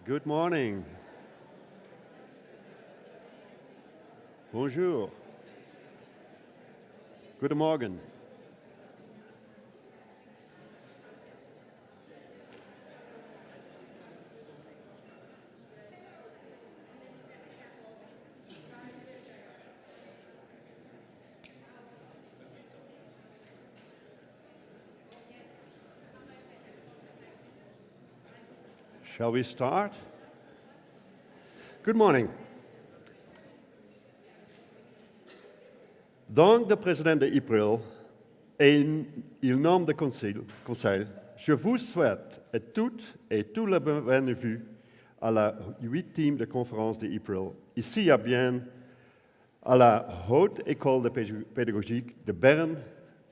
Good morning. Bonjour. Guten Morgen. Shall we start? Good morning. Donc, le président de EAPRIL et il nomme le conseil, je vous souhaite à toutes et tous la bienvenue à la 8e de conférence de EAPRIL, ici à Bienne, à la Haute École de Pédagogique de Berne,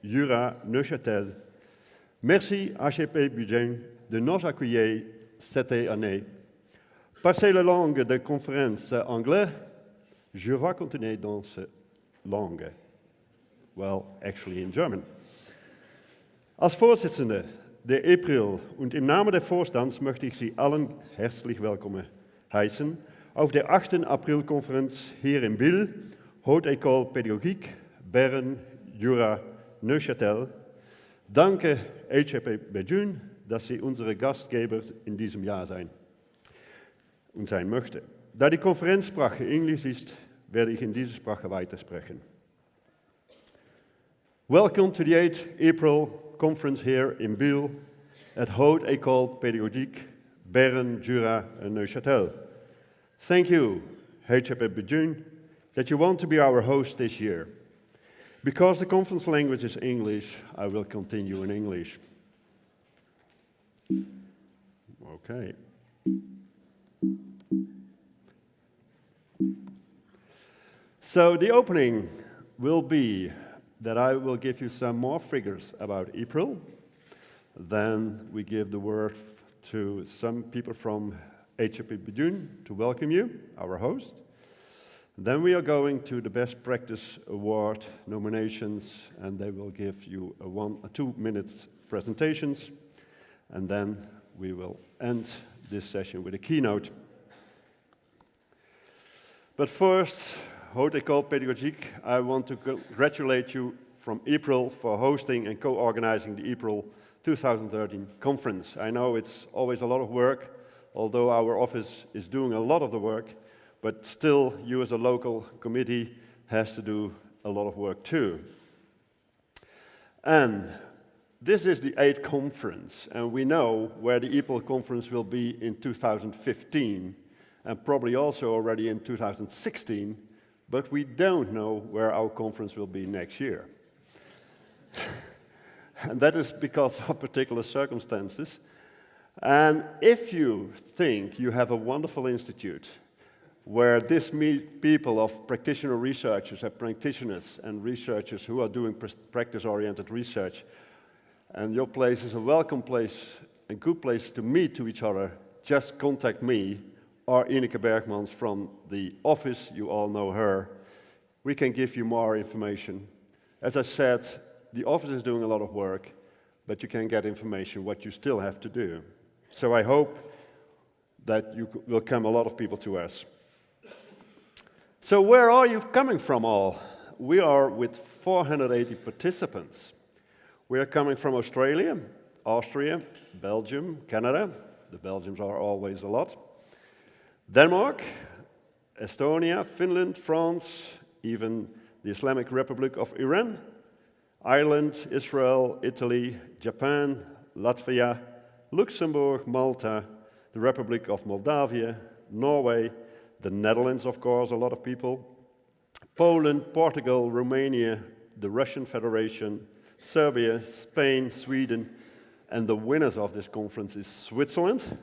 Jura, Neuchâtel. Merci HEP-BEJUNE de nous accueillir cette année. Passé la langue de conférence anglais, je vais continuer dans cette langue. Well, actually in German. Als Vorsitzende der EAPRIL und im Namen des Vorstands möchte ich Sie allen herzlich willkommen heißen auf der 8. April-Konferenz hier in Biel, Haute École Pédagogique, Bern, Jura, Neuchâtel. Danke HEP-BEJUNE, dass Sie unsere Gastgeber in diesem Jahr sein möchte. Da die Konferenzsprache Englisch ist, werde ich in dieser Sprache weitersprechen. Welcome to the 8th April Conference here in Biel at Haute École Pédagogique, Bern, Jura and Neuchâtel. Thank you, HEP-BEJUNE, that you want to be our host this year. Because the conference language is English, I will continue in English. Okay. So the opening will be that I will give you some more figures about EAPRIL. Then we give the word to some people from HEP-BEJUNE to welcome you, our host. Then we are going to the Best Practice Award nominations, and they will give you a 1 or 2 minutes presentations. And then we will end this session with a keynote. But first, Haute École Pédagogique, I want to congratulate you from EAPRIL for hosting and co-organizing the EAPRIL 2013 conference. I know it's always a lot of work, although our office is doing a lot of the work, but still you as a local committee has to do a lot of work too. And this is the 8th conference, and we know where the EAPRIL conference will be in 2015, and probably also already in 2016, but we don't know where our conference will be next year. And that is because of particular circumstances. And if you think you have a wonderful institute where this meet people of practitioner researchers and practitioners and researchers who are doing practice-oriented research, and your place is a welcome place, a good place to meet to each other, just contact me or Ineke Bergmans from the office. You all know her. We can give you more information. As I said, the office is doing a lot of work, but you can get information what you still have to do. So I hope that you will come a lot of people to us. So where are you coming from all? We are with 480 participants. We are coming from Australia, Austria, Belgium, Canada. The Belgians are always a lot. Denmark, Estonia, Finland, France, even the Islamic Republic of Iran, Ireland, Israel, Italy, Japan, Latvia, Luxembourg, Malta, the Republic of Moldavia, Norway, the Netherlands, of course, a lot of people, Poland, Portugal, Romania, the Russian Federation, Serbia, Spain, Sweden, and the winners of this conference is Switzerland,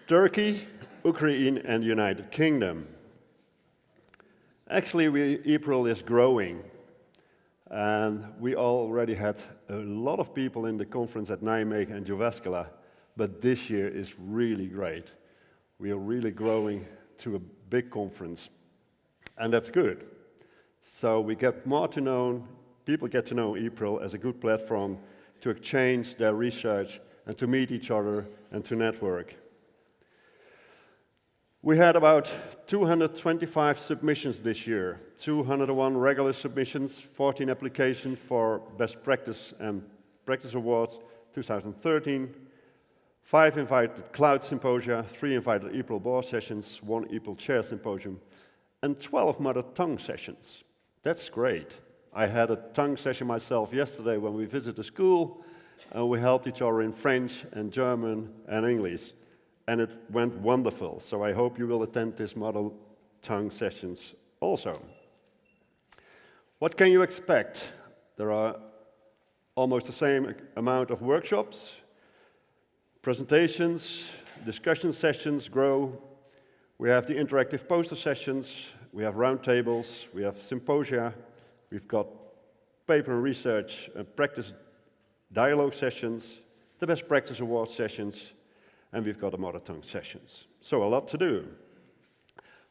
Turkey, Ukraine, and the United Kingdom. Actually, EAPRIL is growing, and we already had a lot of people in the conference at Nijmegen and Jyväskylä, but this year is really great. We are really growing to a big conference, and that's good. So we get more to know, people get to know EAPRIL as a good platform to exchange their research and to meet each other and to network. We had about 225 submissions this year, 201 regular submissions, 14 applications for Best Practice and Practice Awards 2013, 5 invited Cloud Symposia, 3 invited EAPRIL Board sessions, 1 EAPRIL Chair Symposium, and 12 Mother Tongue sessions. That's great. I had a tongue session myself yesterday when we visited the school, and we helped each other in French and German and English. And it went wonderful, so I hope you will attend these Mother Tongue sessions also. What can you expect? There are almost the same amount of workshops, presentations, discussion sessions grow. We have the interactive poster sessions, we have roundtables, we have symposia, we've got paper and research and practice dialogue sessions, the Best Practice Award sessions, and we've got the Mother Tongue sessions. So a lot to do.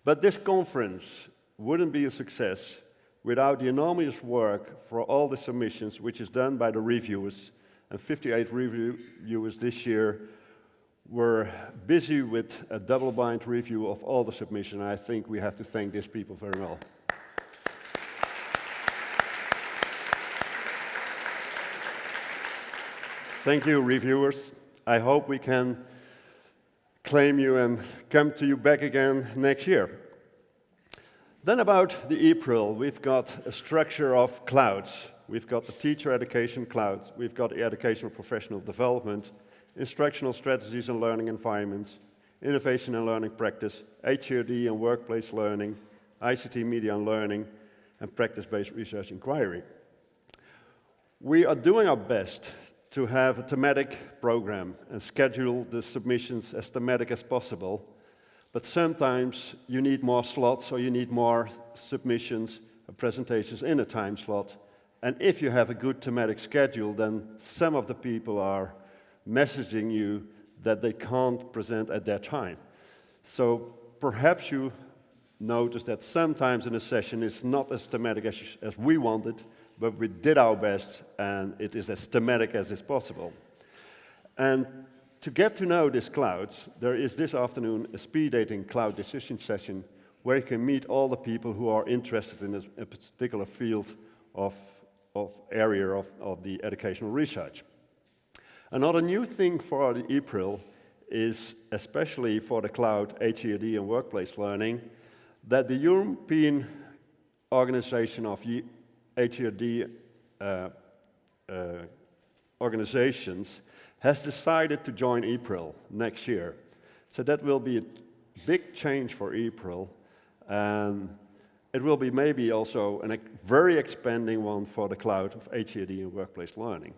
But this conference wouldn't be a success without the enormous work for all the submissions, which is done by the reviewers. And 58 reviewers this year were busy with a double-blind review of all the submissions. I think we have to thank these people very well. Thank you, reviewers. I hope we can claim you and come to you back again next year. Then about the EAPRIL, we've got a structure of clouds. We've got the teacher education clouds, we've got the educational professional development, instructional strategies and learning environments, innovation and learning practice, HED and workplace learning, ICT media and learning, and practice-based research inquiry. We are doing our best to have a thematic program and schedule the submissions as thematic as possible, but sometimes you need more slots or you need more submissions or presentations in a time slot. And if you have a good thematic schedule, then some of the people are messaging you that they can't present at that time. So perhaps you notice that sometimes in a session it's not as thematic as we wanted, but we did our best, and it is as thematic as is possible. And to get to know these clouds, there is this afternoon a speed dating cloud decision session where you can meet all the people who are interested in a particular field of area of the educational research. Another new thing for the EAPRIL is, especially for the cloud HED and workplace learning, that the European organization of HED organizations has decided to join EAPRIL next year. So that will be a big change for EAPRIL. It will be maybe also a very expanding one for the cloud of HED and workplace learning.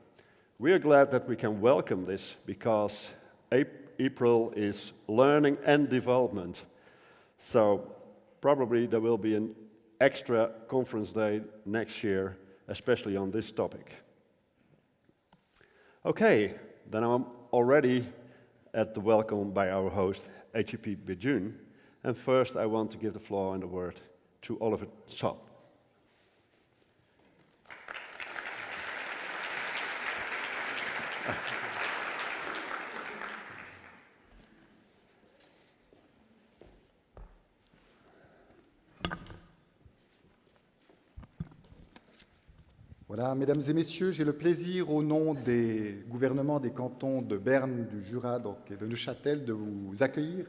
We are glad that we can welcome this because EAPRIL is learning and development. So probably there will be an extra conference day next year, especially on this topic. Okay, then I'm already at the welcome by our host, HEP-BEJUNE. And first I want to give the floor and the word to Oliver Schaap. Voilà, mesdames et messieurs, j'ai le plaisir au nom des gouvernements des cantons de Berne, du Jura et de Neuchâtel de vous accueillir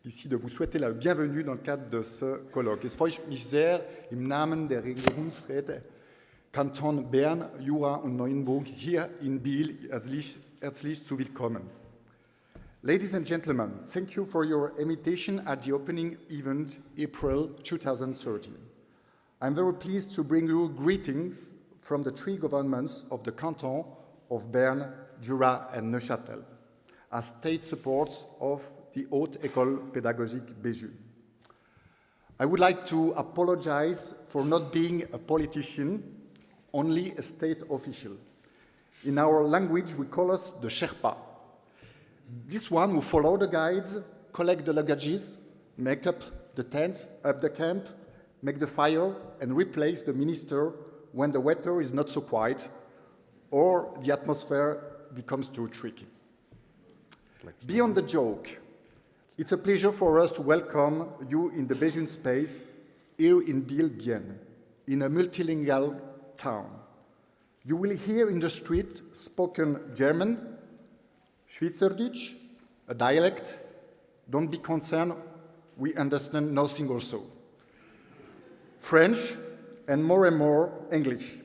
ici, de vous souhaiter la bienvenue dans le cadre de ce colloque. Es freut mich sehr, im Namen der Regierungsräte Kanton Bern, Jura und Neuenburg hier in Biel herzlich zu willkommen. Ladies and gentlemen, thank you for your invitation at the opening event April 2013. I'm very pleased to bring you greetings from the three governments of the canton of Berne, Jura and Neuchâtel, as state supports of the Haute École Pédagogique BEJUNE. I would like to apologize for not being a politician, only a state official. In our language, we call us the Sherpa. This one who follow the guides, collect the luggages, make up the tents, up the camp, make the fire, and replace the minister when the weather is not so quiet or the atmosphere becomes too tricky. Beyond the joke, It's a pleasure for us to welcome you in the BEJUNE space here in EAPRIL, in a multilingual town. You will hear in the street spoken German, Schweizerdeutsch, a dialect. Don't be concerned, we understand nothing also. French, and more English.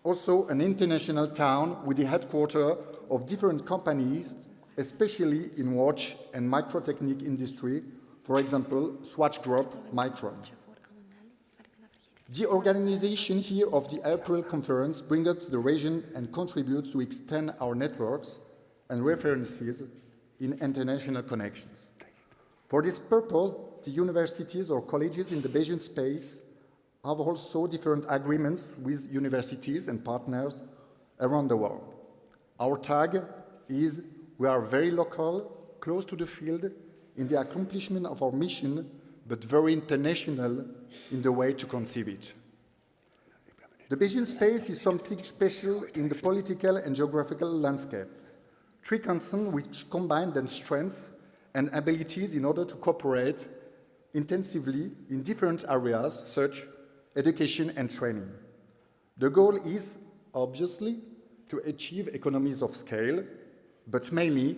Also an international town with the headquarters of different companies, especially in watch and microtechnique industry, for example, Swatch Group, Micron. The organization here of the EAPRIL Conference brings up the region and contributes to extend our networks and references in international connections. For this purpose, the universities or colleges in the BEJUNE space have also different agreements with universities and partners around the world. Our tag is we are very local, close to the field in the accomplishment of our mission, but very international in the way to conceive it. The BEJUNE space is something special in the political and geographical landscape. Three concerns which combine their strengths and abilities in order to cooperate intensively in different areas such education and training. The goal is, obviously, to achieve economies of scale, but mainly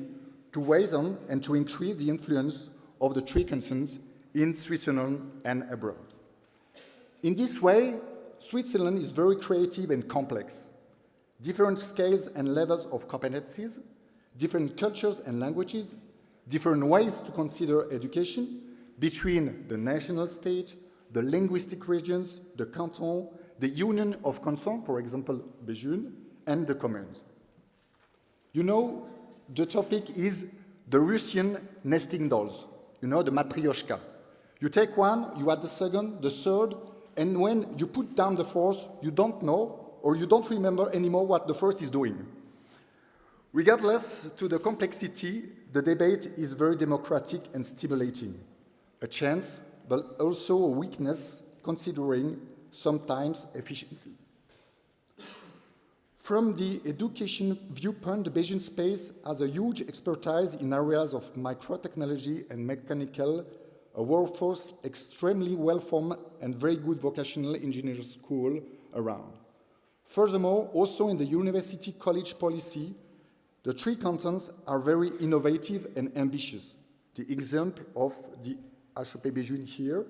to raise on and to increase the influence of the three concerns in Switzerland and abroad. In this way, Switzerland is very creative and complex. Different scales and levels of competencies, different cultures and languages, different ways to consider education between the national state, the linguistic regions, the canton, the union of cantons, for example, BEJUNE, and the communes. You know, the topic is the Russian nesting dolls, you know, the matryoshka. You take one, you add the second, the third, and when you put down the fourth, you don't know or you don't remember anymore what the first is doing. Regardless to the complexity, the debate is very democratic and stimulating. A chance, but also a weakness, considering sometimes efficiency. From the education viewpoint, the BEJUNE space has a huge expertise in areas of microtechnology and mechanical, a workforce extremely well-formed and very good vocational engineering school around. Furthermore, also in the university college policy, the three cantons are very innovative and ambitious. The example of the HEP-BEJUNE here,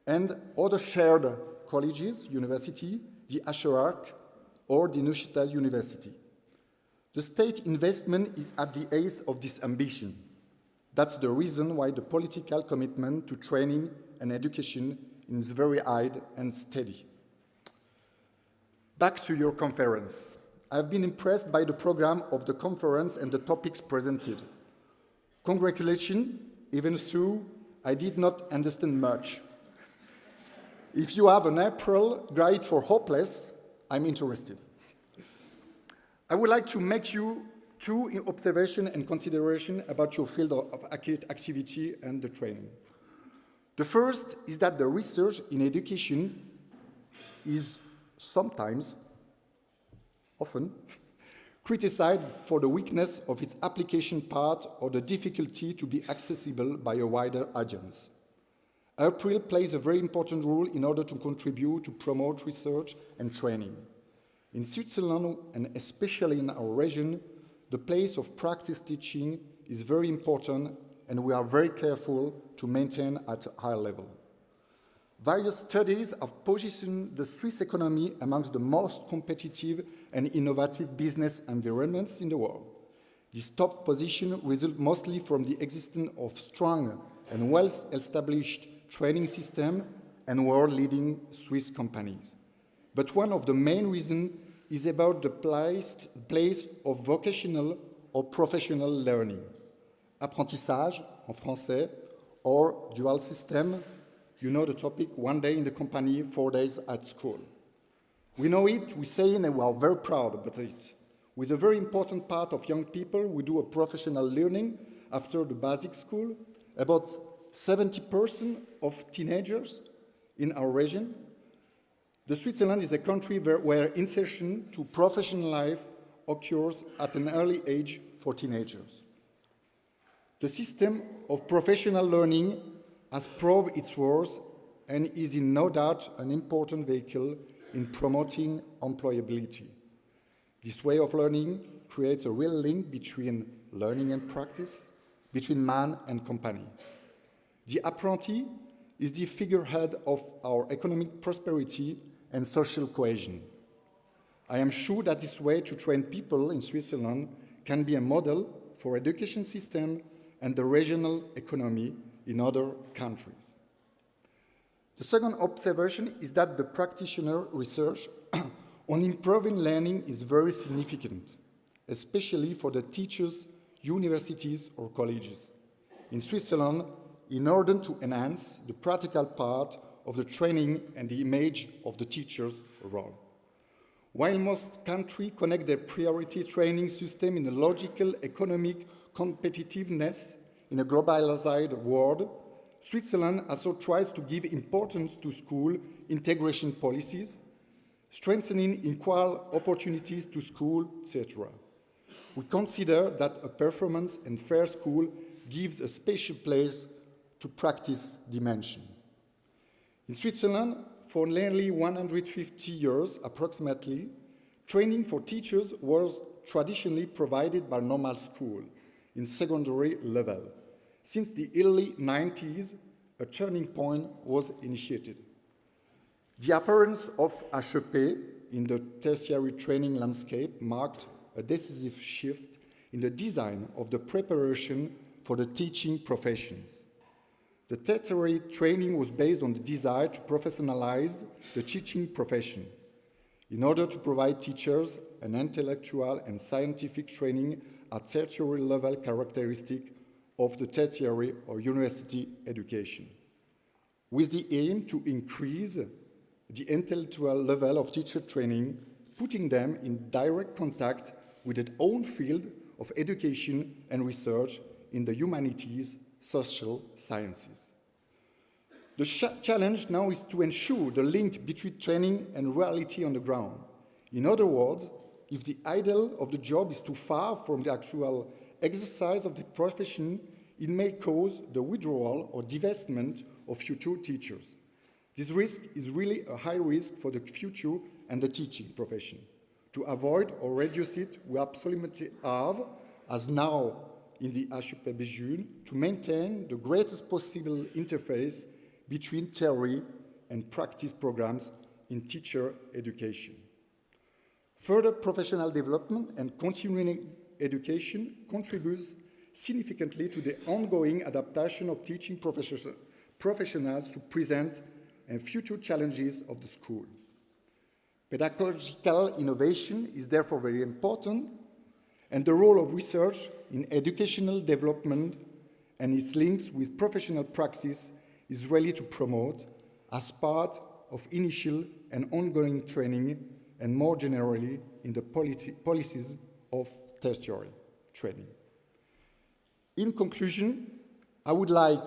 and other shared colleges, university, the HERAC, or the Neuchâtel University. The state investment is at the ace of this ambition. That's the reason why the political commitment to training and education is very high and steady. Back to your conference. I've been impressed by the program of the conference and the topics presented. Congratulations, even though I did not understand much. If you have an EAPRIL guide for hopeless, I'm interested. I would like to make you two observations and considerations about your field of activity and the training. The first is that the research in education is sometimes, often, criticized for the weakness of its application part or the difficulty to be accessible by a wider audience. EAPRIL plays a very important role in order to contribute to promote research and training. In Switzerland, and especially in our region, the place of practice teaching is very important, and we are very careful to maintain at a high level. Various studies have positioned the Swiss economy amongst the most competitive and innovative business environments in the world. This top position results mostly from the existence of strong and well-established training system and world-leading Swiss companies. But one of the main reasons is about the place of vocational or professional learning. Apprentissage, en français, or dual system. You know the topic, 1 day in the company, 4 days at school. We know it, we say it, and we are very proud about it. With a very important part of young people who do a professional learning after the basic school, about 70% of teenagers in our region. The Switzerland is a country where insertion to professional life occurs at an early age for teenagers. The system of professional learning has proved its worth and is in no doubt an important vehicle in promoting employability. This way of learning creates a real link between learning and practice, between man and company. The apprentice is the figurehead of our economic prosperity and social cohesion. I am sure that this way to train people in Switzerland can be a model for education system and the regional economy in other countries. The second observation is that the practitioner research on improving learning is very significant, especially for the teachers, universities or colleges. In Switzerland, in order to enhance the practical part of the training and the image of the teacher's role. While most countries connect their priority training system in a logical economic competitiveness in a globalized world, Switzerland also tries to give importance to school integration policies, strengthening equal opportunities to school, etc. We consider that a performance and fair school gives a special place to practice dimension. In Switzerland, for nearly 150 years approximately, training for teachers was traditionally provided by normal school in secondary level. Since the early 90s, a turning point was initiated. The appearance of HEP in the tertiary training landscape marked a decisive shift in the design of the preparation for the teaching professions. The tertiary training was based on the desire to professionalize the teaching profession in order to provide teachers an intellectual and scientific training at tertiary level characteristic of the tertiary or university education, with the aim to increase the intellectual level of teacher training, putting them in direct contact with their own field of education and research in the humanities, social sciences. The challenge now is to ensure the link between training and reality on the ground. In other words, if the ideal of the job is too far from the actual exercise of the profession, it may cause the withdrawal or divestment of future teachers. This risk is really a high risk for the future and the teaching profession. To avoid or reduce it, we absolutely have, as now in the HEP-BEJUNE, to maintain the greatest possible interface between theory and practice programs in teacher education. Further professional development and continuing education contributes significantly to the ongoing adaptation of teaching professionals to present and future challenges of the school. Pedagogical innovation is therefore very important, and the role of research in educational development and its links with professional practice is really to promote as part of initial and ongoing training and more generally in the policies of tertiary training. In conclusion, I would like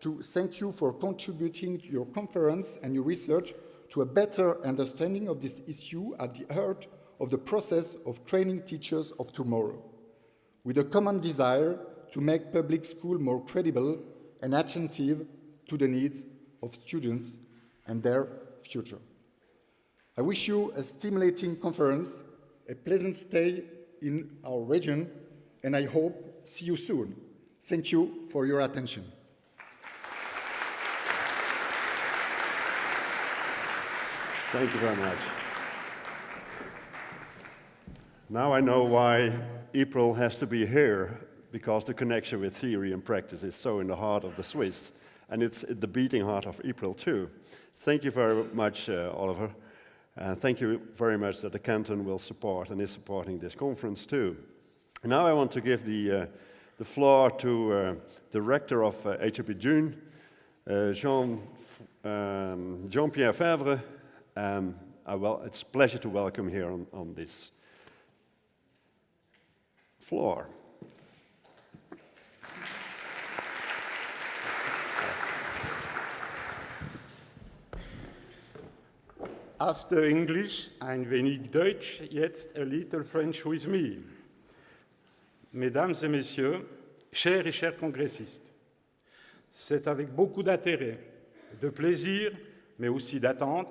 to thank you for contributing to your conference and your research to a better understanding of this issue at the heart of the process of training teachers of tomorrow, with a common desire to make public school more credible and attentive to the needs of students and their future. I wish you a stimulating conference, a pleasant stay in our region, and I hope see you soon. Thank you for your attention. Thank you very much. Now I know why EAPRIL has to be here, because the connection with theory and practice is so in the heart of the Swiss, and it's the beating heart of EAPRIL too. Thank you very much, Oliver. Thank you very much that the canton will support and is supporting this conference too. Now I want to give the floor to the rector of HEP-BEJUNE, Jean-Pierre Favre. It's a pleasure to welcome here on this floor. After English, ein wenig Deutsch, jetzt a little French with me. Mesdames et messieurs, chers et chers congressistes, c'est avec beaucoup d'intérêt, de plaisir, mais aussi d'attente,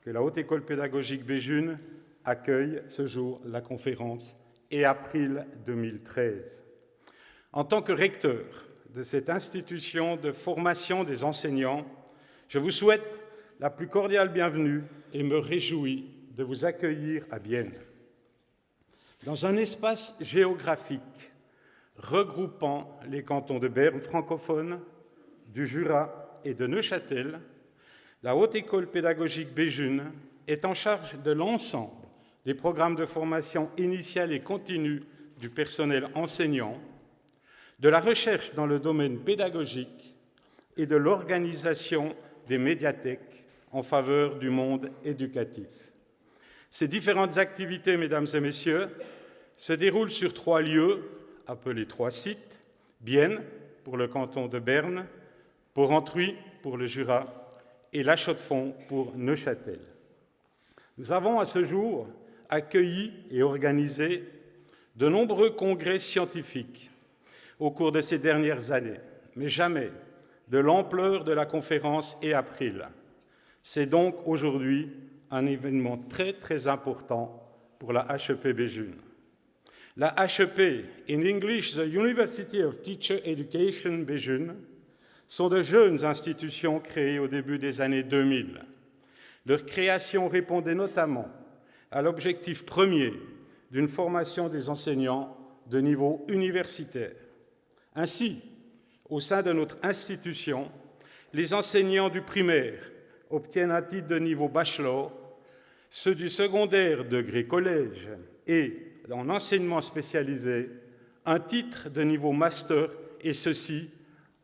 que la Haute École pédagogique BEJUNE accueille ce jour la conférence EAPRIL 2013. En tant que recteur de cette institution de formation des enseignants, je vous souhaite la plus cordiale bienvenue et me réjouis de vous accueillir à Bienne. Dans un espace géographique regroupant les cantons de Berne francophone, du Jura et de Neuchâtel, la Haute École pédagogique BEJUNE est en charge de l'ensemble des programmes de formation initiale et continue du personnel enseignant, de la recherche dans le domaine pédagogique et de l'organisation des médiathèques en faveur du monde éducatif. Ces différentes activités, mesdames et messieurs, se déroulent sur 3 lieux, appelés 3 sites, Bienne pour le canton de Berne, Porrentruy pour le Jura et La Chaux-de-Fonds pour Neuchâtel. Nous avons à ce jour accueilli et organisé de nombreux congrès scientifiques au cours de ces dernières années, mais jamais de l'ampleur de la conférence EAPRIL. C'est donc aujourd'hui un événement très, très important pour la HEP-BEJUNE. La HEP, in English, the University of Teacher Education BEJUNE, sont de jeunes institutions créées au début des années 2000. Leur création répondait notamment à l'objectif premier d'une formation des enseignants de niveau universitaire. Ainsi, au sein de notre institution, les enseignants du primaire obtiennent un titre de niveau bachelor, ceux du secondaire degré collège et en enseignement spécialisé, un titre de niveau master, et ceci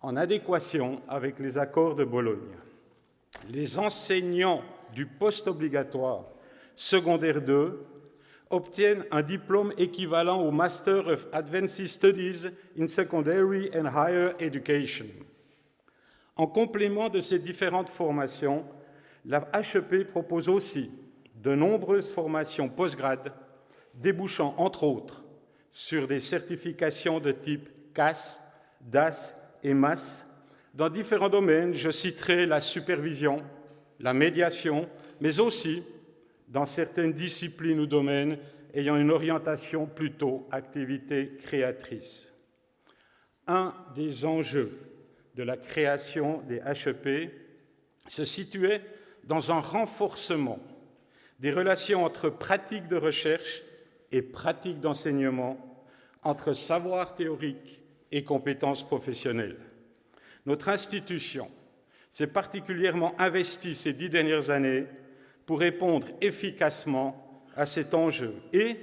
en adéquation avec les accords de Bologne. Les enseignants du post-obligatoire secondaire 2 obtiennent un diplôme équivalent au Master of Advanced Studies in Secondary and Higher Education. En complément de ces différentes formations, la HEP propose aussi de nombreuses formations postgrades, débouchant entre autres sur des certifications de type CAS, DAS et MAS. Dans différents domaines, je citerai la supervision, la médiation, mais aussi dans certaines disciplines ou domaines ayant une orientation plutôt activité créatrice. Un des enjeux de la création des HEP se situait dans un renforcement des relations entre pratiques de recherche et pratiques d'enseignement, entre savoir théorique et compétences professionnelles. Notre institution s'est particulièrement investie ces 10 dernières années pour répondre efficacement à cet enjeu et,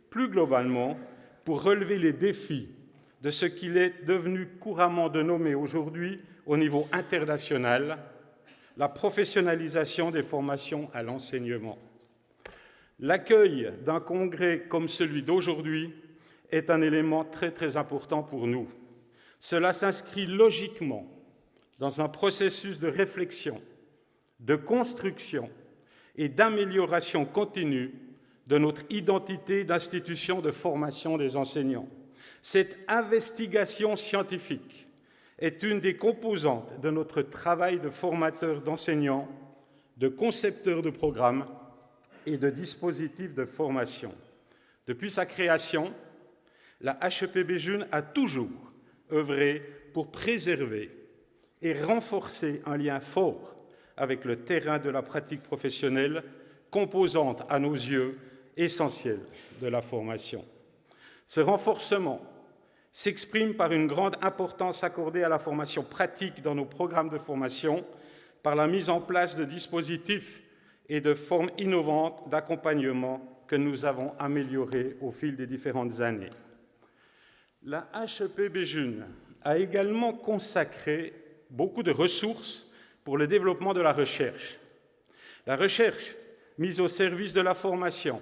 plus globalement, pour relever les défis de ce qu'il est devenu couramment de nommer aujourd'hui, au niveau international, la professionnalisation des formations à l'enseignement. L'accueil d'un congrès comme celui d'aujourd'hui est un élément très, très important pour nous. Cela s'inscrit logiquement dans un processus de réflexion, de construction et d'amélioration continue de notre identité d'institution de formation des enseignants. Cette investigation scientifique est une des composantes de notre travail de formateur d'enseignants, de concepteur de programmes et de dispositifs de formation. Depuis sa création, la HEP-BEJUNE a toujours œuvré pour préserver et renforcer un lien fort avec le terrain de la pratique professionnelle, composante à nos yeux essentielle de la formation. Ce renforcement s'exprime par une grande importance accordée à la formation pratique dans nos programmes de formation, par la mise en place de dispositifs et de formes innovantes d'accompagnement que nous avons améliorées au fil des différentes années. La HEP-BEJUNE a également consacré beaucoup de ressources pour le développement de la recherche. La recherche mise au service de la formation,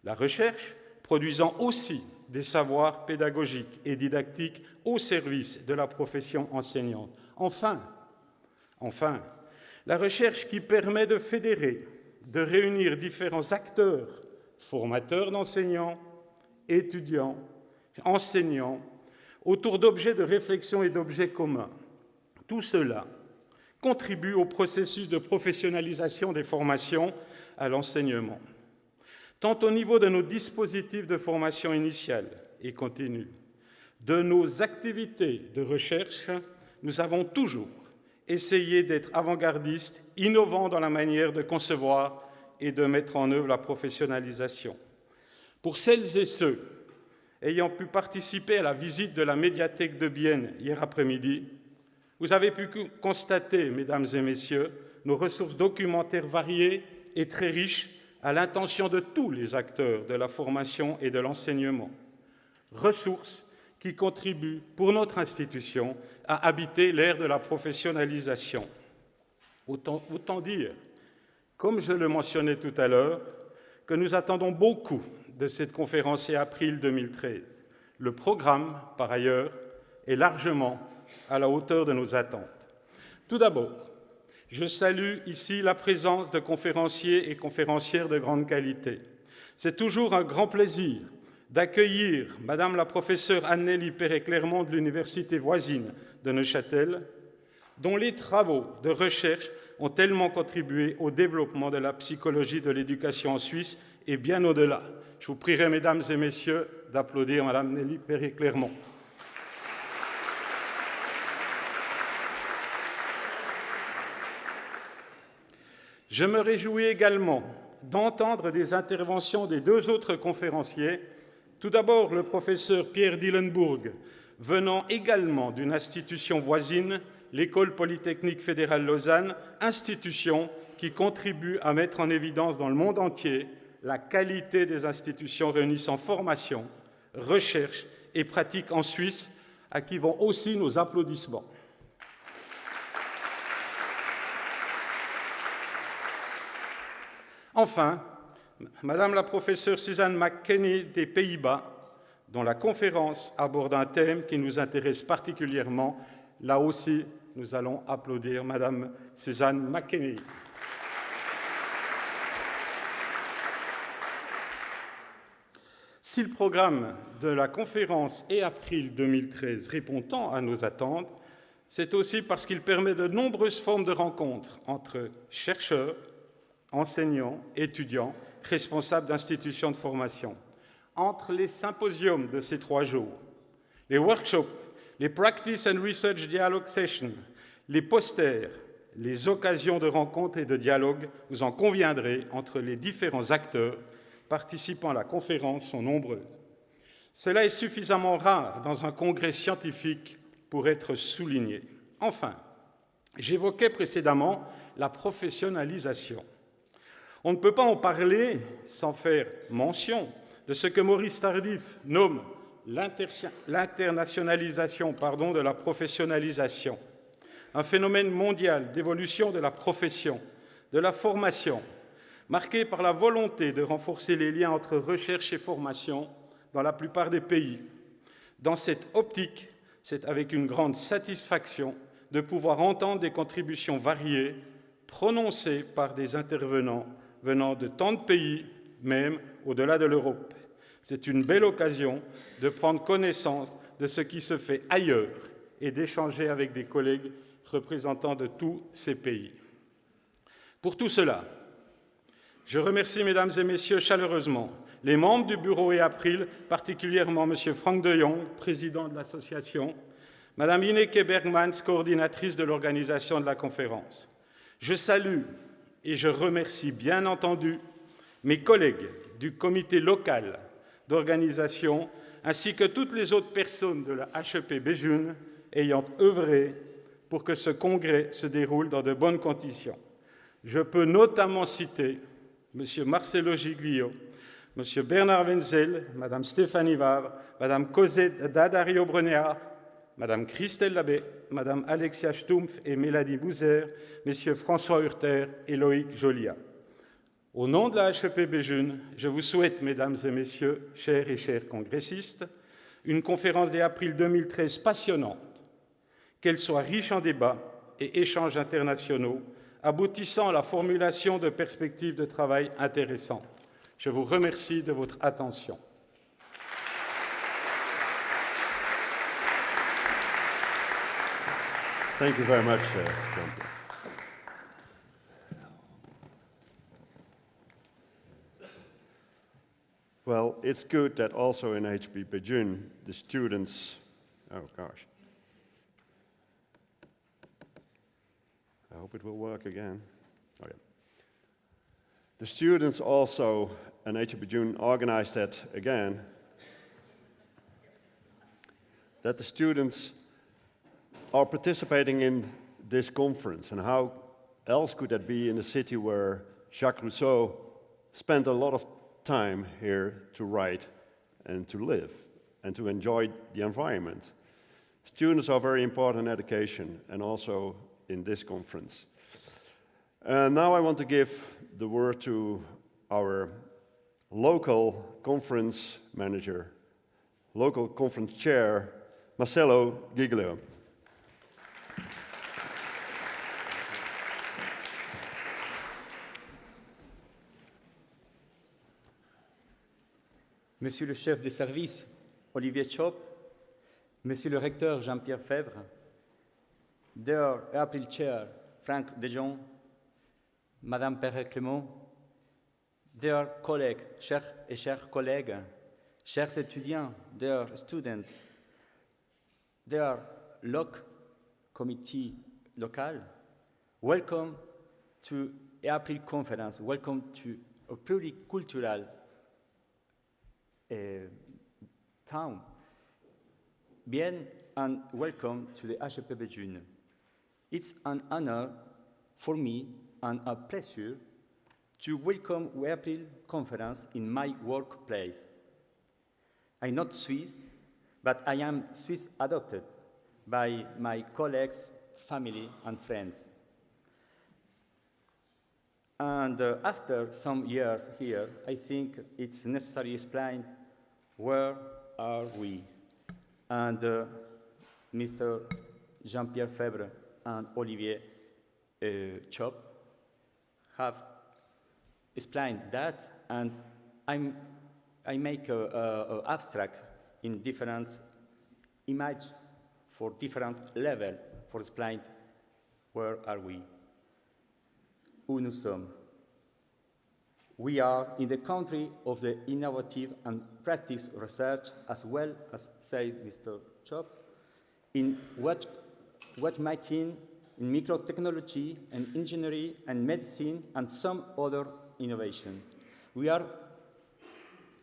la recherche produisant aussi des savoirs pédagogiques et didactiques au service de la profession enseignante. Enfin, la recherche qui permet de fédérer, de réunir différents acteurs, formateurs d'enseignants, étudiants, enseignants, autour d'objets de réflexion et d'objets communs. Tout cela contribue au processus de professionnalisation des formations à l'enseignement, tant au niveau de nos dispositifs de formation initiale et continue, de nos activités de recherche. Nous avons toujours essayé d'être avant-gardistes, innovants dans la manière de concevoir et de mettre en œuvre la professionnalisation. Pour celles et ceux ayant pu participer à la visite de la médiathèque de Bienne hier après-midi, vous avez pu constater, mesdames et messieurs, nos ressources documentaires variées et très riches à l'intention de tous les acteurs de la formation et de l'enseignement. Ressources qui contribuent, pour notre institution, à habiter l'ère de la professionnalisation. Autant dire, comme je le mentionnais tout à l'heure, que nous attendons beaucoup de cette conférence EAPRIL 2013. Le programme, par ailleurs, est largement à la hauteur de nos attentes. Tout d'abord, je salue ici la présence de conférenciers et conférencières de grande qualité. C'est toujours un grand plaisir d'accueillir Madame la professeure Anneli Perret-Clermont de l'université voisine de Neuchâtel, dont les travaux de recherche ont tellement contribué au développement de la psychologie de l'éducation en Suisse et bien au-delà. Je vous prierai, mesdames et messieurs, d'applaudir Madame Anneli Perret-Clermont. Je me réjouis également d'entendre des interventions des deux autres conférenciers. Tout d'abord, le professeur Pierre Dillenburg, venant également d'une institution voisine, l'École polytechnique fédérale Lausanne, institution qui contribue à mettre en évidence dans le monde entier la qualité des institutions réunissant formation, recherche et pratique en Suisse, à qui vont aussi nos applaudissements. Enfin, Madame la professeure Suzanne McKenney des Pays-Bas, dont la conférence aborde un thème qui nous intéresse particulièrement. Là aussi, nous allons applaudir Madame Suzanne McKenney. Si le programme de la conférence EAPRIL 2013 répond tant à nos attentes, c'est aussi parce qu'il permet de nombreuses formes de rencontres entre chercheurs, enseignants, étudiants, responsables d'institutions de formation. Entre les symposiums de ces 3 jours, les workshops, les Practice and Research Dialogue Sessions, les posters, les occasions de rencontres et de dialogue, vous en conviendrez, entre les différents acteurs participant à la conférence sont nombreux. Cela est suffisamment rare dans un congrès scientifique pour être souligné. Enfin, j'évoquais précédemment la professionnalisation. On ne peut pas en parler sans faire mention de ce que Maurice Tardif nomme l'internationalisation de la professionnalisation, un phénomène mondial d'évolution de la profession, de la formation, marqué par la volonté de renforcer les liens entre recherche et formation dans la plupart des pays. Dans cette optique, c'est avec une grande satisfaction de pouvoir entendre des contributions variées prononcées par des intervenants venant de tant de pays, même au-delà de l'Europe. C'est une belle occasion de prendre connaissance de ce qui se fait ailleurs et d'échanger avec des collègues représentants de tous ces pays. Pour tout cela, je remercie, mesdames et messieurs, chaleureusement les membres du bureau EAPRIL, particulièrement M. Frank de Jong, président de l'association, Mme Ineke Bergmans, coordinatrice de l'organisation de la conférence. Je salue et je remercie bien entendu mes collègues du comité local d'organisation ainsi que toutes les autres personnes de la HEP-BEJUNE ayant œuvré pour que ce congrès se déroule dans de bonnes conditions. Je peux notamment citer M. Marcelo Giglio, M. Bernard Wenzel, Mme Stéphanie Favre, Mme Cosette Dadario-Bregnard, Mme Christelle Labbé, Mme Alexia Stumpf et Mélanie Bouzer, M. François Hurter et Loïc Jolia. Au nom de la HEP-BEJUNE, je vous souhaite, mesdames et messieurs, chers et chers congressistes, une conférence d'EAPRIL 2013 passionnante, qu'elle soit riche en débats et échanges internationaux, aboutissant à la formulation de perspectives de travail intéressantes. Je vous remercie de votre attention. Thank you very much, Jean-Pierre. Well, it's good that also in HEP-BEJUNE, the students, oh gosh. I hope it will work again. Oh, yeah. The students also, and HEP-BEJUNE organized that again, that the students are participating in this conference. And how else could that be in a city where Jacques Rousseau spent a lot of time here to write and to live and to enjoy the environment. Students are very important in education and also in this conference. And now I want to give the word to our local conference manager, local conference chair, Marcelo Giglio. Monsieur le chef des services, Olivier Chop, Monsieur le recteur Jean-Pierre Fèvre, dear EAPRIL Chair Franck de Jong, Madame Perret-Clément, dear collègues, chers et chers collègues, chers étudiants, dear students, dear LOC committee local, welcome to EAPRIL Conference, welcome to a pluricultural town. Bien and welcome to the HEP-BEJUNE. It's an honor for me and a pleasure to welcome EAPRIL Conference in my workplace. I'm not Swiss, but I am Swiss adopted by my colleagues, family, and friends. And after some years here, I think it's necessary to explain where are we. And Mr. Jean-Pierre Fèvre and Olivier Chop have explained that, and I make a abstract in different image for different level for explain where are we. Où nous sommes. We are in the country of the innovative and practice research, as well as said Mr. Chop, in watchmaking, in microtechnology and engineering and medicine and some other innovation. We are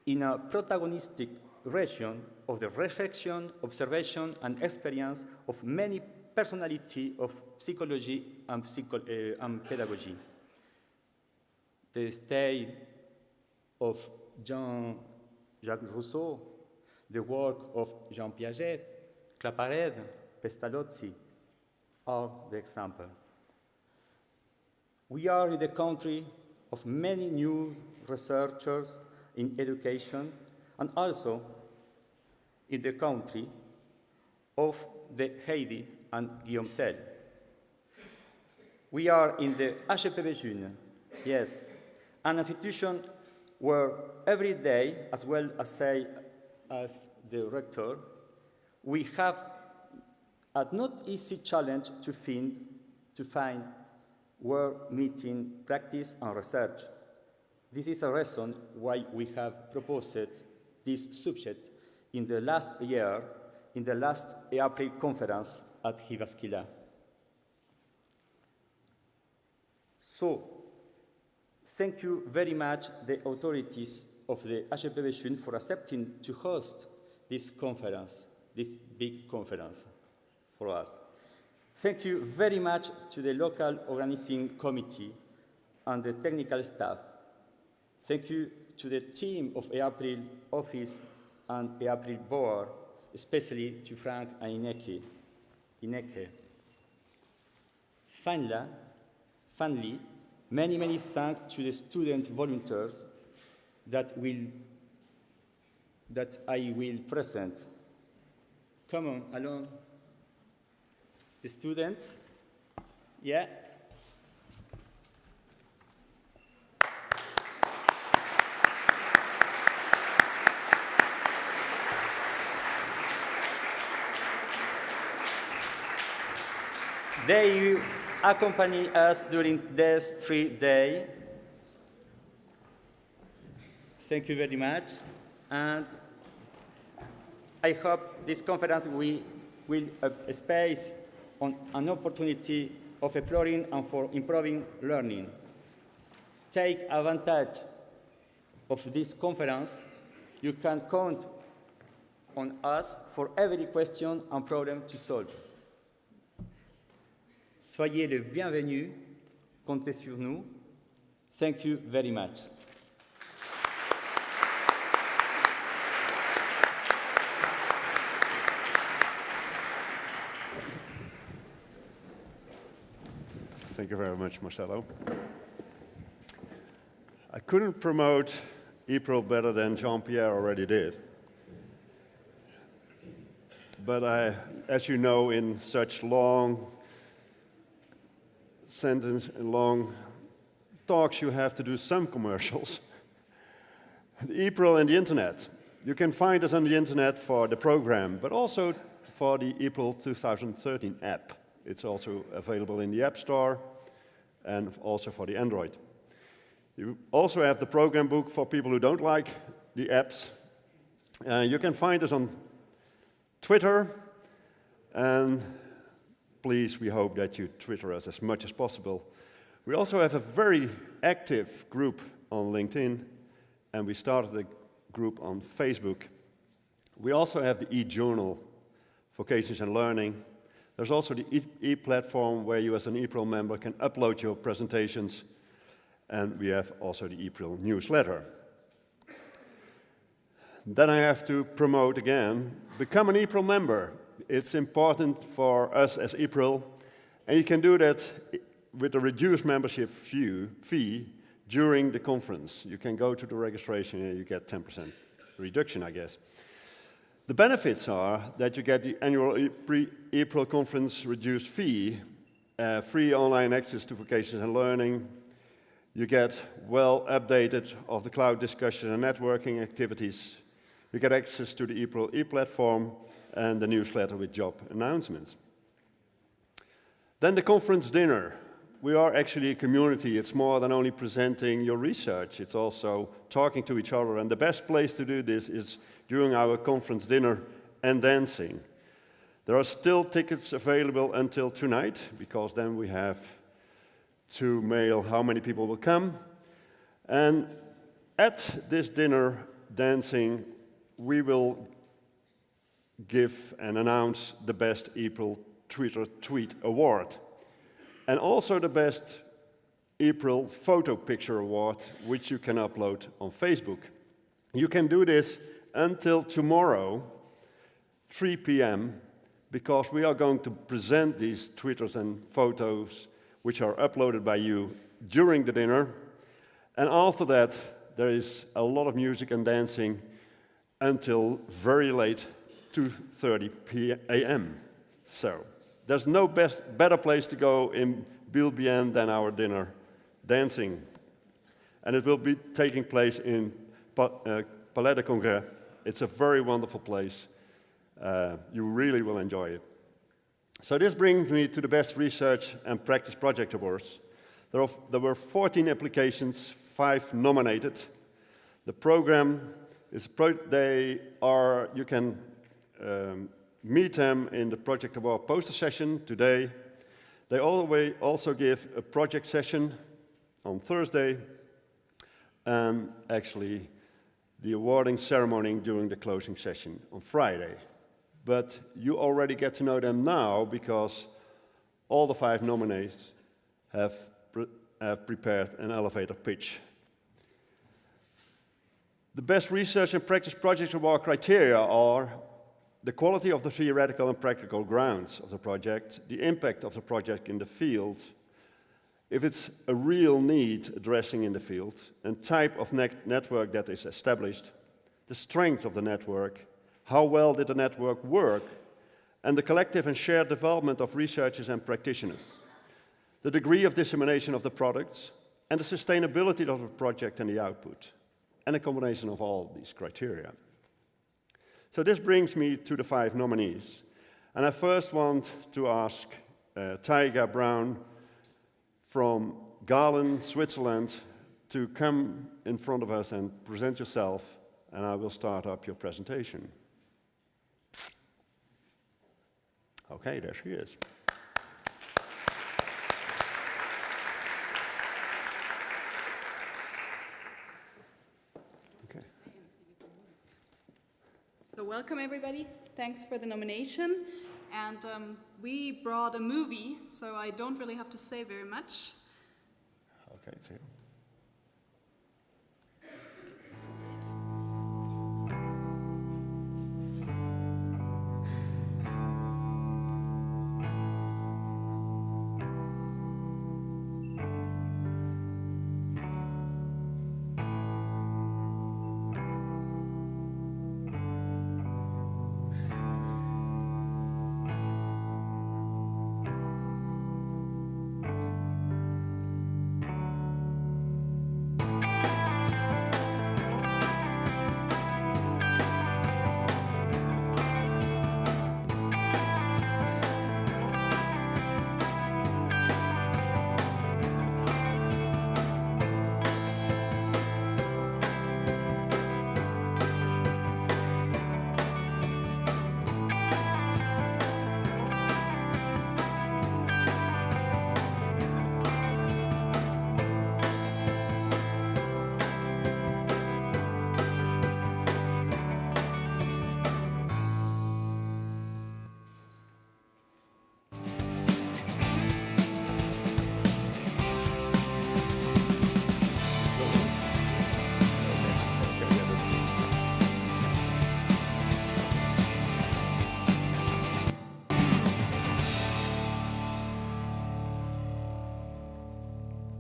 in a protagonistic region of the reflection, observation, and experience of many personalities of psychology and pedagogy. The stay of Jean-Jacques Rousseau, the work of Jean Piaget, Claparède, Pestalozzi are the example. We are in the country of many new researchers in education and also in the country of the Heidi and Guillaume Tell. We are in the HEP-BEJUNE, yes, an institution where every day, as well as say as the rector, we have a not easy challenge to find where meeting practice and research. This is a reason why we have proposed this subject in the last year, in the last EAPRIL conference at Jyväskylä. So, thank you very much, the authorities of the HEP-BEJUNE, for accepting to host this conference, this big conference for us. Thank you very much to the local organizing committee and the technical staff. Thank you to the team of EAPRIL office and EAPRIL board, especially to Frank and Ineke. Finally, many thanks to the student volunteers that I will present. Come on, along. The students, yeah. They will accompany us during these 3 days. Thank you very much. And I hope this conference will a space on an opportunity of exploring and for improving learning. Take advantage of this conference. You can count on us for every question and problem to solve. Soyez le bienvenu. Comptez sur nous. Thank you very much. Thank you very much, Marcelo. I couldn't promote EAPRIL better than Jean-Pierre already did. But as you know, in such long sentences and long talks, you have to do some commercials. EAPRIL and the internet. You can find us on the internet for the program, but also for the EAPRIL 2013 app. It's also available in the App Store and also for the Android. You also have the program book for people who don't like the apps. You can find us on Twitter, and please, we hope that you Twitter us as much as possible. We also have a very active group on LinkedIn, and we started a group on Facebook. We also have the e-journal, Vocations and Learning. There's also the e-platform where you as an EAPRIL member can upload your presentations, and we have also the EAPRIL newsletter. Then I have to promote again, become an EAPRIL member. It's important for us as EAPRIL, and you can do that with a reduced membership fee during the conference. You can go to the registration and you get 10% reduction, I guess. The benefits are that you get the annual EAPRIL conference reduced fee, free online access to Vocations and Learning. You get well updated of the cloud discussion and networking activities. You get access to the EAPRIL e-platform and the newsletter with job announcements. Then the conference dinner. We are actually a community. It's more than only presenting your research. It's also talking to each other. And the best place to do this is during our conference dinner and dancing. There are still tickets available until tonight, because then we have to mail how many people will come. And at this dinner dancing, we will give and announce the best EAPRIL Twitter Tweet Award. And also the best EAPRIL Photo Picture Award, which you can upload on Facebook. You can do this until tomorrow, 3 p.m., because we are going to present these Twitters and photos which are uploaded by you during the dinner. And after that, there is a lot of music and dancing until very late, 2:30 a.m. So there's no better place to go in Bilbien than our dinner dancing. And it will be taking place in Palais de Congrès. It's a very wonderful place. You really will enjoy it. So this brings me to the Best Research and Practice Project Awards. There were 14 applications, 5 nominated. The program is, you can meet them in the Project Award poster session today. They also give a project session on Thursday, and actually the awarding ceremony during the closing session on Friday. But you already get to know them now, because all the 5 nominees have prepared an elevator pitch. The Best Research and Practice Project Award criteria are the quality of the theoretical and practical grounds of the project, the impact of the project in the field, if it's a real need addressing in the field, and type of network that is established, the strength of the network, how well did the network work, and the collective and shared development of researchers and practitioners, the degree of dissemination of the products, and the sustainability of the project and the output, and a combination of all these criteria. So this brings me to the 5 nominees. And I first want to ask Taiga Brown from Galen, Switzerland, to come in front of us and present yourself, and I will start up your presentation. Okay, there she is. Okay. So welcome everybody. Thanks for the nomination. And we brought a movie, so I don't really have to say very much. Okay, it's here.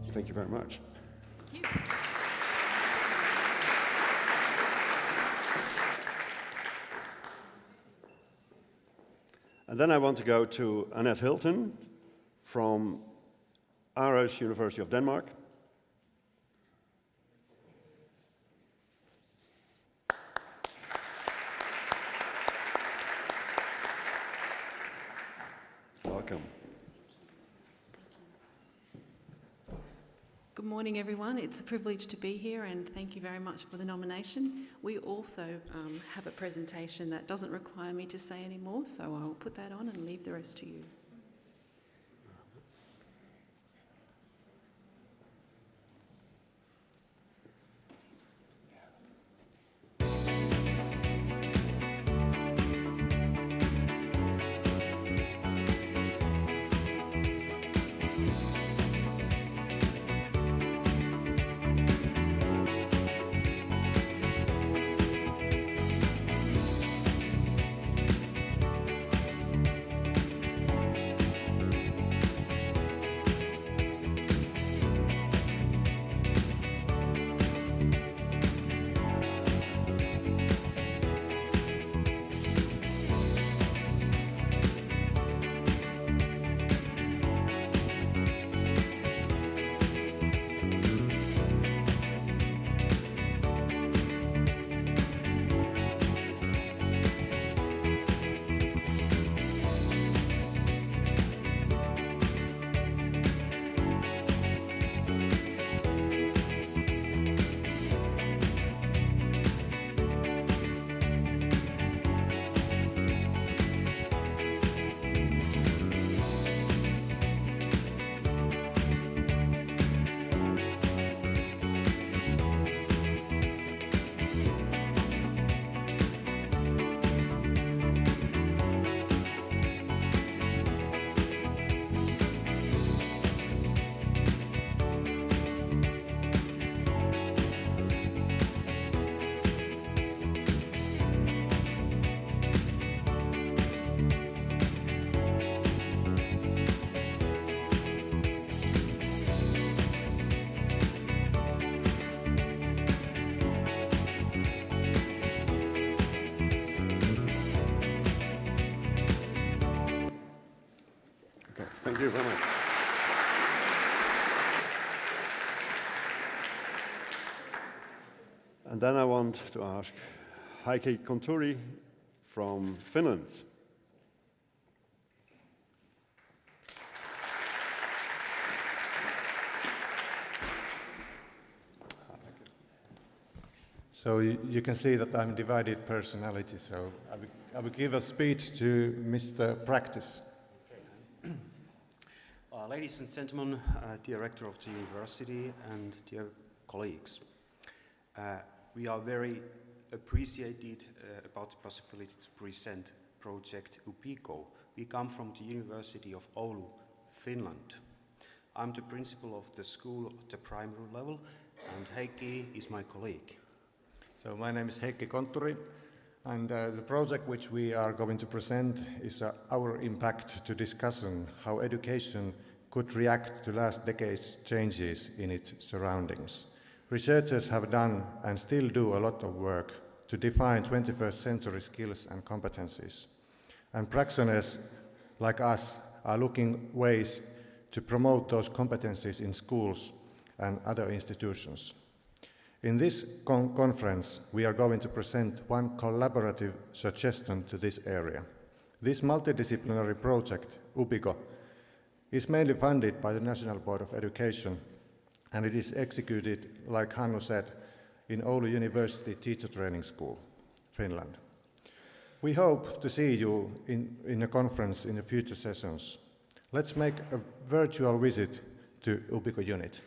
Thank you very much. Thank you. And then I want to go to Annette Hilton from Aarhus University of Denmark. Welcome. Good morning, everyone. It's a privilege to be here, and thank you very much for the nomination. We also have a presentation that doesn't require me to say any more, so I'll put that on and leave the rest to you. Thank you very much. And then I want to ask Heikki Konturi from Finland. So you can see that I'm divided personality, so I will give a speech to Mr. Practice. Ladies and gentlemen, dear rector of the university and dear colleagues, we are very appreciated about the possibility to present project EAPRIL. We come from the University of Oulu, Finland. I'm the principal of the school at the primary level, and Heikki is my colleague. So my name is Heikki Kontturi, and the project which we are going to present is our impact to discussion how education could react to last decade's changes in its surroundings. Researchers have done and still do a lot of work to define 21st century skills and competencies. And practitioners like us are looking ways to promote those competencies in schools and other institutions. In this conference, we are going to present one collaborative suggestion to this area. This multidisciplinary project, EAPRIL, is mainly funded by the National Board of Education, and it is executed, like Hannu said, in Oulu University Teacher Training School, Finland. We hope to see you in a conference in the future sessions. Let's make a virtual visit to EAPRIL unit.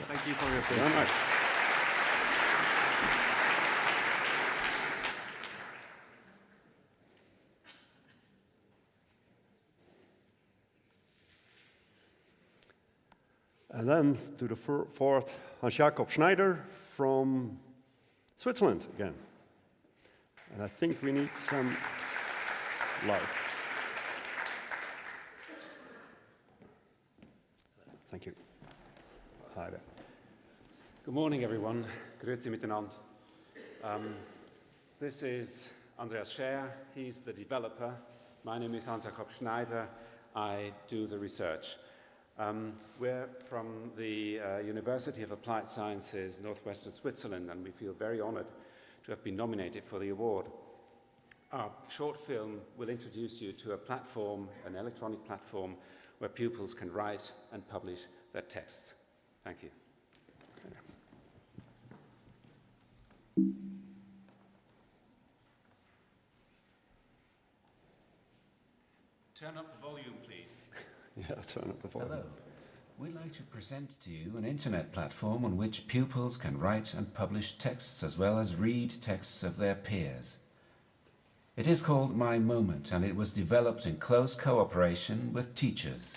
Thank you for your patience. And then to the fourth, Hans-Jakob Schneider from Switzerland again. And I think we need some light. Thank you. Hi there. Good morning, everyone. Grüezi miteinander. This is Andreas Scher. He's the developer. My name is Hans-Jakob Schneider. I do the research. We're from the University of Applied Sciences, Northwestern Switzerland, and we feel very honored to have been nominated for the award. Our short film will introduce you to a platform, an electronic platform, where pupils can write and publish their texts. Thank you. Turn up the volume, please. Yeah, turn up the volume. Hello. We'd like to present to you an internet platform on which pupils can write and publish texts as well as read texts of their peers. It is called My Moment, and it was developed in close cooperation with teachers.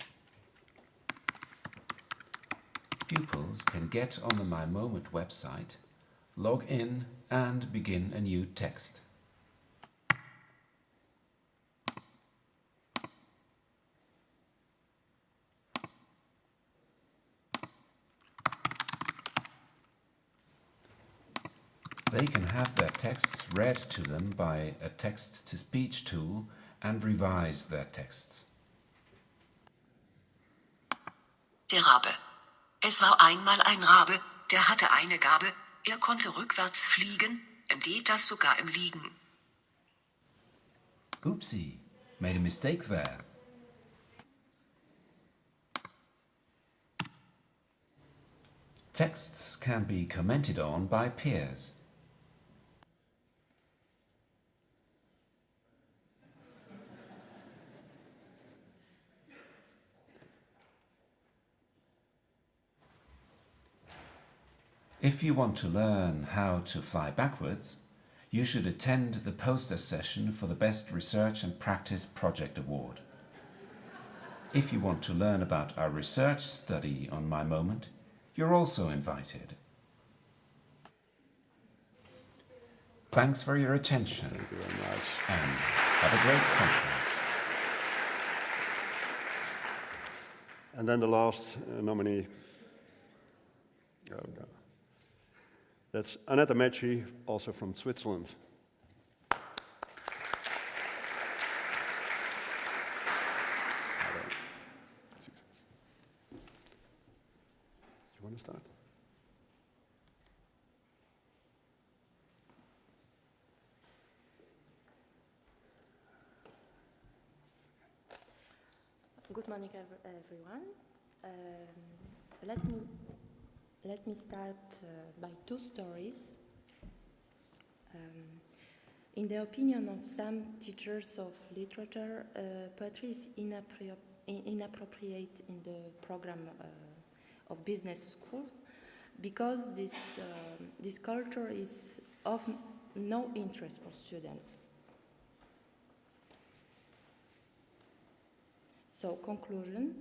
Pupils can get on the My Moment website, log in and begin a new text. They can have their texts read to them by a text-to-speech tool and revise their texts. Der Rabe. Es war einmal ein Rabe, der hatte eine Gabe, konnte rückwärts fliegen, geht das sogar im Liegen. Oopsie, made a mistake there. Texts can be commented on by peers. If you want to learn how to fly backwards, you should attend the poster session for the Best Research and Practice Project Award. If you want to learn about our research study on My Moment, you're also invited. Thanks for your attention. Thank you very much. And have a great conference. And then the last nominee. Oh, no. That's Annette Mecci, also from Switzerland. You want to start? Good morning, everyone. Let me start by two stories. In the opinion of some teachers of literature, poetry is inappropriate in the program of business schools because this culture is of no interest for students. So conclusion,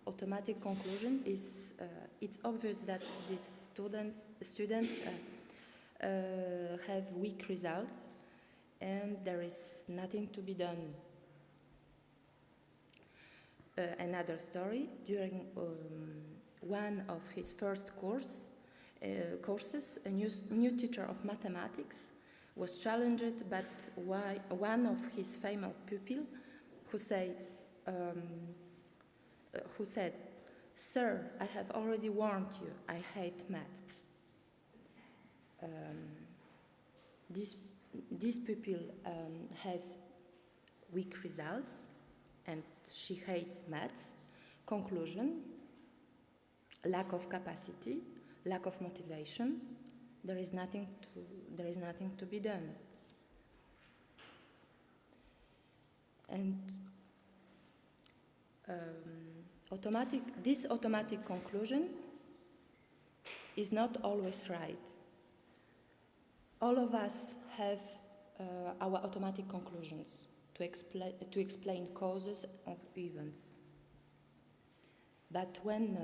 automatic conclusion is it's obvious that these students have weak results and there is nothing to be done. Another story, during one of his first courses, a new teacher of mathematics was challenged by one of his female pupils who said, "Sir, I have already warned you, I hate maths." This pupil has weak results and she hates maths. Conclusion, lack of capacity, lack of motivation, there is nothing to be done. And this automatic conclusion is not always right. All of us have our automatic conclusions to explain causes of events. But when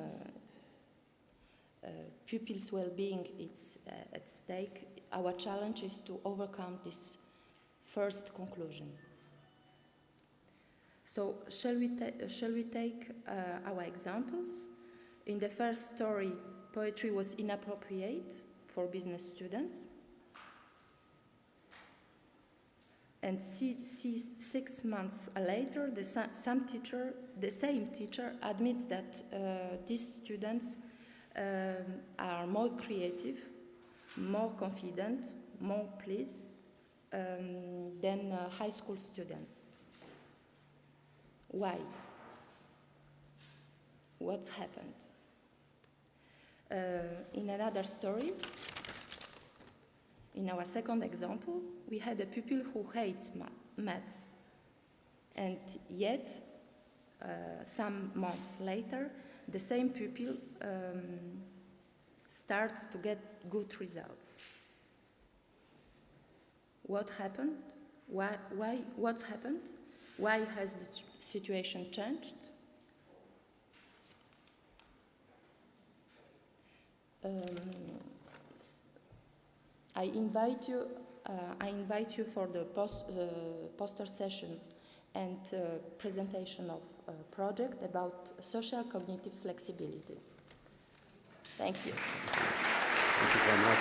pupils' well-being is at stake, our challenge is to overcome this first conclusion. So shall we take our examples? In the first story, poetry was inappropriate for business students. And 6 months later, the same teacher admits that these students are more creative, more confident, more pleased than high school students. Why? What's happened? In another story, in our second example, we had a pupil who hates maths, and yet, some months later, the same pupil starts to get good results. What happened? What's happened? Why has the situation changed? I invite you for the poster session and presentation of a project about social cognitive flexibility. Thank you. Thank you very much.